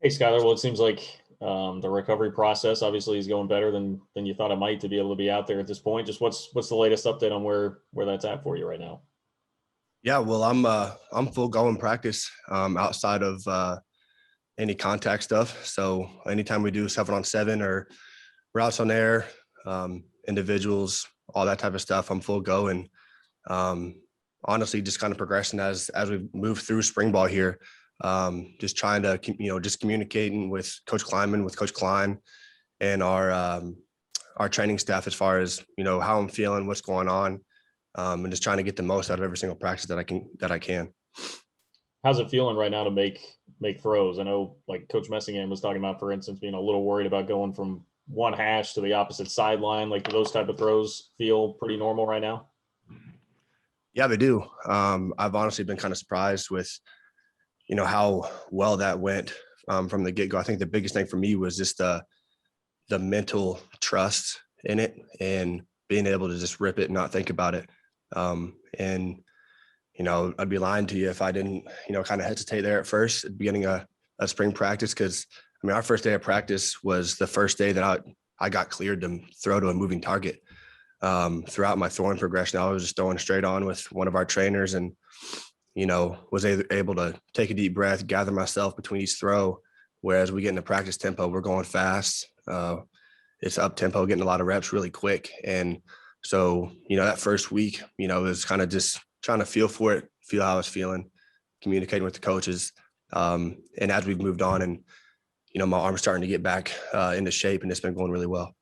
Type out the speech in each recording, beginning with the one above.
Hey, Skylar. Well, it seems like the recovery process obviously is going better than you thought it might to be able to be out there at this point. Just what's the latest update on where that's at for you right now? Yeah, well, I'm full go in practice outside of any contact stuff. So anytime we do 7-on-7 or routes on air, individuals, all that type of stuff, I'm full go. And um, honestly, just kind of progressing as we move through spring ball here. Just trying to just communicating with Coach Kleinman, with Coach Klein, and our training staff as far as how I'm feeling, what's going on, and just trying to get the most out of every single practice that I can. How's it feeling right now to make throws? I know like Coach Messingham was talking about, for instance, being a little worried about going from one hash to the opposite sideline. Like, do those type of throws feel pretty normal right now? Yeah, they do. I've honestly been kind of surprised with how well that went from the get go. I think the biggest thing for me was just the mental trust in it and being able to just rip it and not think about it. And I'd be lying to you if I didn't, kind of hesitate there at first at the beginning of spring practice. Cause I mean, our first day of practice was the first day that I got cleared to throw to a moving target. Throughout my throwing progression, I was just throwing straight on with one of our trainers and, was able to take a deep breath, gather myself between each throw. Whereas we get into practice tempo, we're going fast. It's up tempo, getting a lot of reps really quick. And so, that first week, it was kind of just trying to feel for it, feel how I was feeling, communicating with the coaches. And as we've moved on and, my arm's starting to get back into shape and it's been going really well.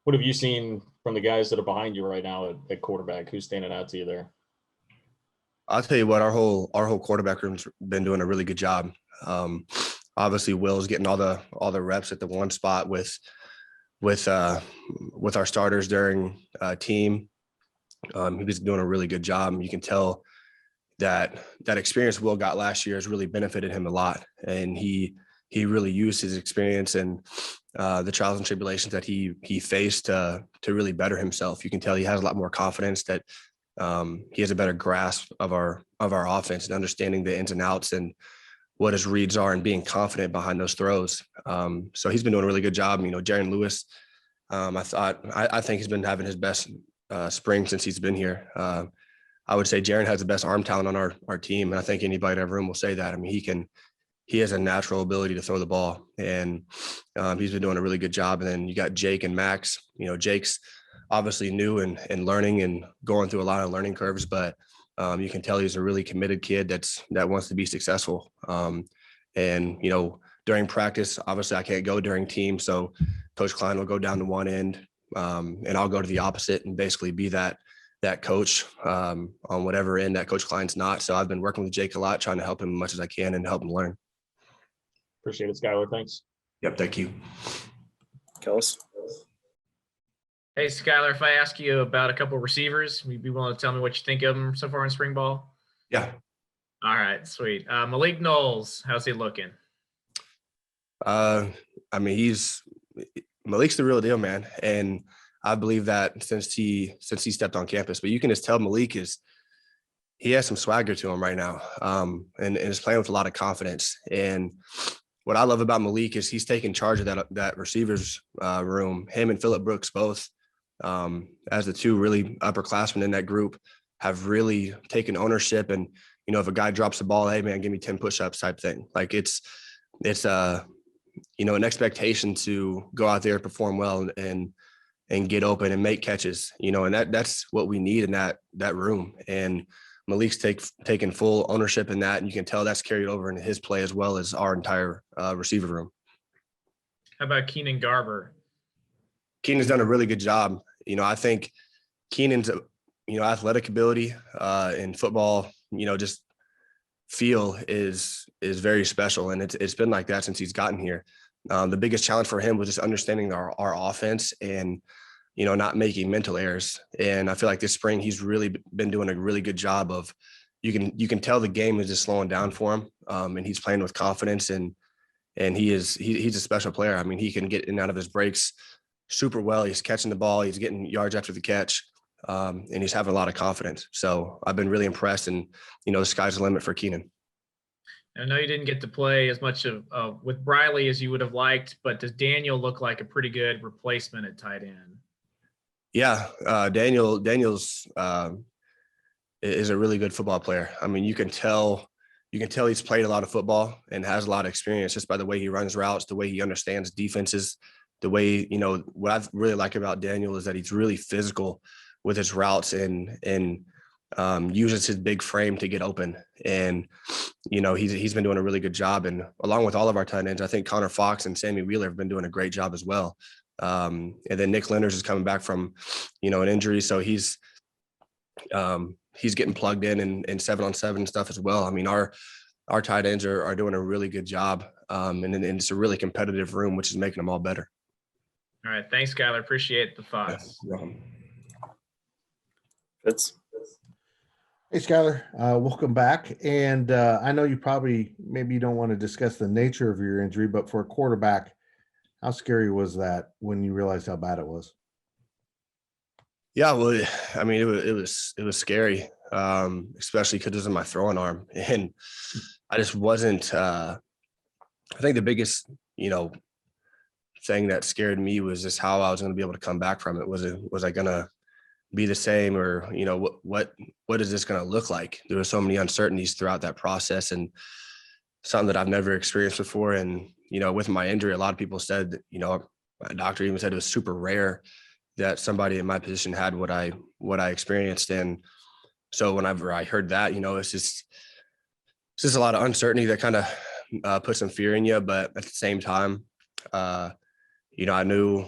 What have you seen from the guys that are behind you right now at quarterback? Who's standing out to you there? I'll tell you what, our whole quarterback room's been doing a really good job. Obviously Will's getting all the reps at the one spot with our starters during team. He was doing a really good job. You can tell that experience Will got last year has really benefited him a lot. And he really used his experience and the trials and tribulations that he faced to really better himself. You can tell he has a lot more confidence, that he has a better grasp of our offense and understanding the ins and outs and what his reads are and being confident behind those throws. So he's been doing a really good job. Jaron Lewis, I think he's been having his best spring since he's been here. I would say Jaron has the best arm talent on our team. And I think anybody in our room will say that. I mean, he has a natural ability to throw the ball, and he's been doing a really good job. And then you got Jake and Max. Jake's obviously new and learning and going through a lot of learning curves, but you can tell he's a really committed kid that wants to be successful. And during practice, obviously I can't go during team, so Coach Klein will go down to one end, and I'll go to the opposite and basically be that coach on whatever end that Coach Klein's not. So I've been working with Jake a lot, trying to help him as much as I can and help him learn. Appreciate it, Skylar. Thanks. Yep, thank you. Kellis. Hey, Skylar, if I ask you about a couple of receivers, would you be willing to tell me what you think of them so far in spring ball? Yeah. All right, sweet. Malik Knowles, how's he looking? I mean, Malik's the real deal, man. And I believe that since he stepped on campus, but you can just tell Malik he has some swagger to him right now. And is playing with a lot of confidence. And what I love about Malik is he's taking charge of that receivers room. Him and Phillip Brooks both, as the two really upperclassmen in that group, have really taken ownership. And, if a guy drops the ball, hey man, give me 10 push-ups type thing. Like it's an expectation to go out there, perform well and get open and make catches, and that's what we need in that room. And Malik's taken full ownership in that. And you can tell that's carried over into his play as well as our entire receiver room. How about Keenan Garber? Keenan's done a really good job. I think Keenan's, athletic ability in football, just feel is very special. And it's been like that since he's gotten here. The biggest challenge for him was just understanding our offense and, not making mental errors. And I feel like this spring, he's really been doing a really good job of, you can tell the game is just slowing down for him. And he's playing with confidence and he's a special player. I mean, he can get in and out of his breaks super well. He's catching the ball. He's getting yards after the catch. And he's having a lot of confidence. So I've been really impressed, and, the sky's the limit for Keenan. I know you didn't get to play as much of with Briley as you would have liked, but does Daniel look like a pretty good replacement at tight end? Yeah, Daniel's is a really good football player. I mean, you can tell he's played a lot of football and has a lot of experience just by the way he runs routes, the way he understands defenses, the way, what I really like about Daniel is that he's really physical with his routes and uses his big frame to get open. And, he's been doing a really good job. And along with all of our tight ends, I think Connor Fox and Sammy Wheeler have been doing a great job as well. And then Nick Lenders is coming back from, an injury. So he's getting plugged in 7-on-7 stuff as well. I mean, our tight ends are doing a really good job. And it's a really competitive room, which is making them all better. All right. Thanks, Skylar. Appreciate the thoughts. Fitz. Hey, Skylar, welcome back. And I know maybe you don't want to discuss the nature of your injury, but for a quarterback, how scary was that when you realized how bad it was? Yeah, well, I mean, it was scary, especially because it was in my throwing arm, and I just wasn't. I think the biggest, thing that scared me was just how I was going to be able to come back from it. Was I going to be the same, or what is this going to look like? There were so many uncertainties throughout that process, and something that I've never experienced before. And with my injury, a lot of people said, my doctor even said it was super rare that somebody in my position had what I experienced. And so whenever I heard that, it's just a lot of uncertainty that kind of put some fear in you. But at the same time, I knew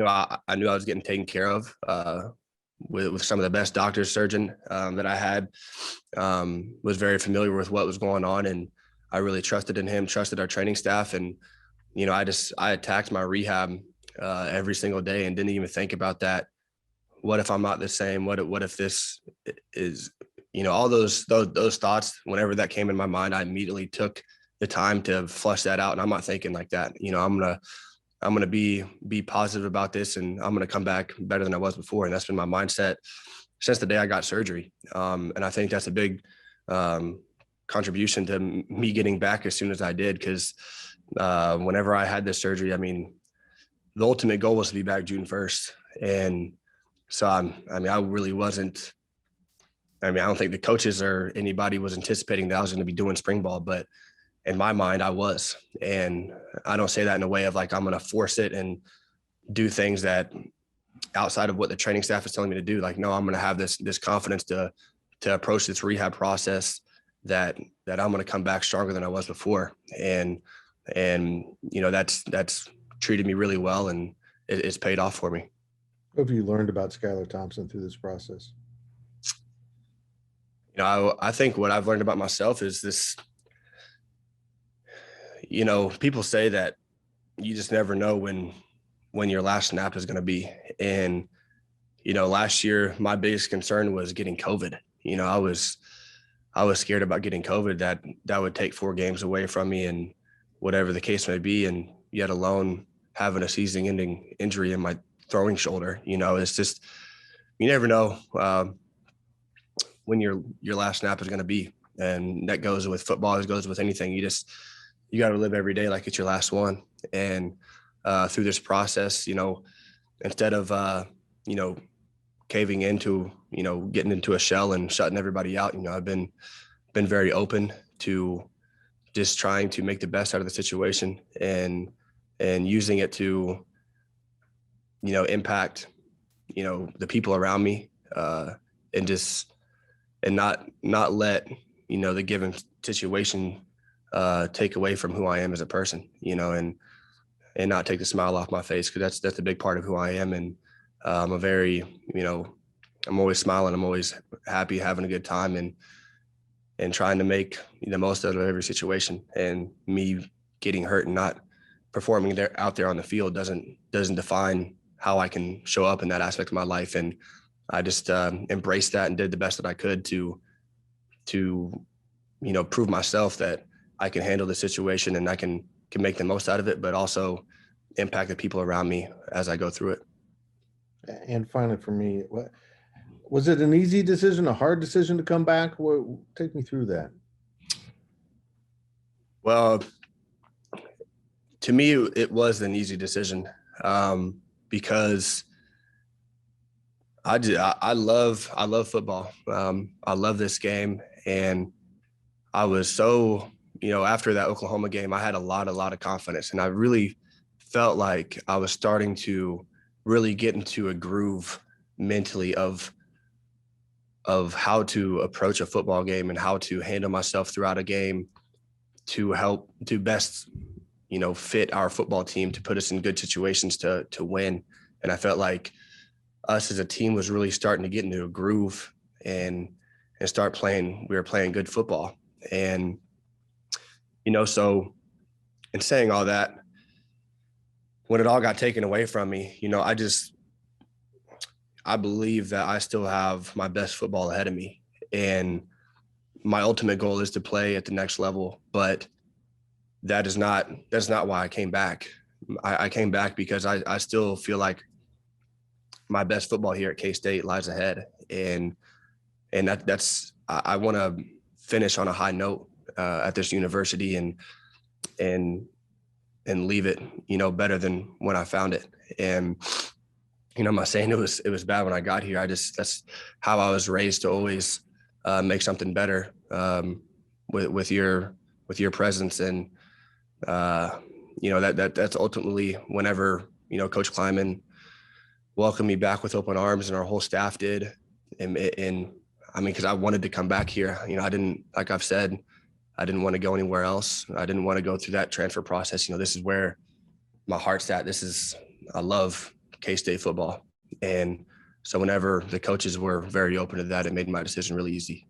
I was getting taken care of with some of the best doctors, surgeon that I had, was very familiar with what was going on. And I really trusted in him, trusted our training staff. And, I attacked my rehab every single day and didn't even think about that. What if I'm not the same? What if this is, all those thoughts, whenever that came in my mind, I immediately took the time to flush that out. And I'm not thinking like that. I'm going to be positive about this, and I'm going to come back better than I was before. And that's been my mindset since the day I got surgery. And I think that's a big contribution to me getting back as soon as I did. Cause whenever I had this surgery, I mean, the ultimate goal was to be back June 1st. And so I really wasn't, I don't think the coaches or anybody was anticipating that I was going to be doing spring ball, but in my mind, I was. And I don't say that in a way of like, I'm going to force it and do things that outside of what the training staff is telling me to do. Like, no, I'm going to have this confidence to approach this rehab process that I'm going to come back stronger than I was before. And that's treated me really well, and it's paid off for me. What have you learned about Skylar Thompson through this process? I think what I've learned about myself is this, people say that you just never know when your last snap is going to be. And, last year, my biggest concern was getting COVID. I was scared about getting COVID, that would take 4 games away from me and whatever the case may be. And yet alone having a season ending injury in my throwing shoulder, it's just, you never know when your last snap is going to be. And that goes with football, it goes with anything. You got to live every day like it's your last one. And through this process, instead of, caving into, getting into a shell and shutting everybody out, I've been very open to just trying to make the best out of the situation and using it to, impact, the people around me and not let, the given situation take away from who I am as a person, and not take the smile off my face. Cause that's a big part of who I am. And I'm a very, I'm always smiling. I'm always happy, having a good time and trying to make the most out of every situation. And me getting hurt and not performing out there on the field doesn't define how I can show up in that aspect of my life. And I just embraced that and did the best that I could to prove myself that I can handle the situation and I can make the most out of it, but also impact the people around me as I go through it. And finally, for me, was it an easy decision, a hard decision to come back? Take me through that. Well, to me, it was an easy decision because I love football. I love this game, and I was so, after that Oklahoma game, I had a lot of confidence, and I really felt like I was starting to really get into a groove mentally of how to approach a football game and how to handle myself throughout a game to help to best, fit our football team to put us in good situations to win. And I felt like us as a team was really starting to get into a groove and start playing. We were playing good football. And, so in saying all that, when it all got taken away from me, I believe that I still have my best football ahead of me. And my ultimate goal is to play at the next level, but that's not why I came back. I came back because I still feel like my best football here at K-State lies ahead. And I want to finish on a high note at this university and leave it, better than when I found it. And, I'm not saying it was bad when I got here. That's how I was raised, to always make something better with your presence. And, that's ultimately whenever, Coach Kleiman welcomed me back with open arms, and our whole staff did. And I mean, because I wanted to come back here. I didn't, like I've said, I didn't want to go anywhere else. I didn't want to go through that transfer process. This is where my heart's at. I love K-State football. And so whenever the coaches were very open to that, it made my decision really easy.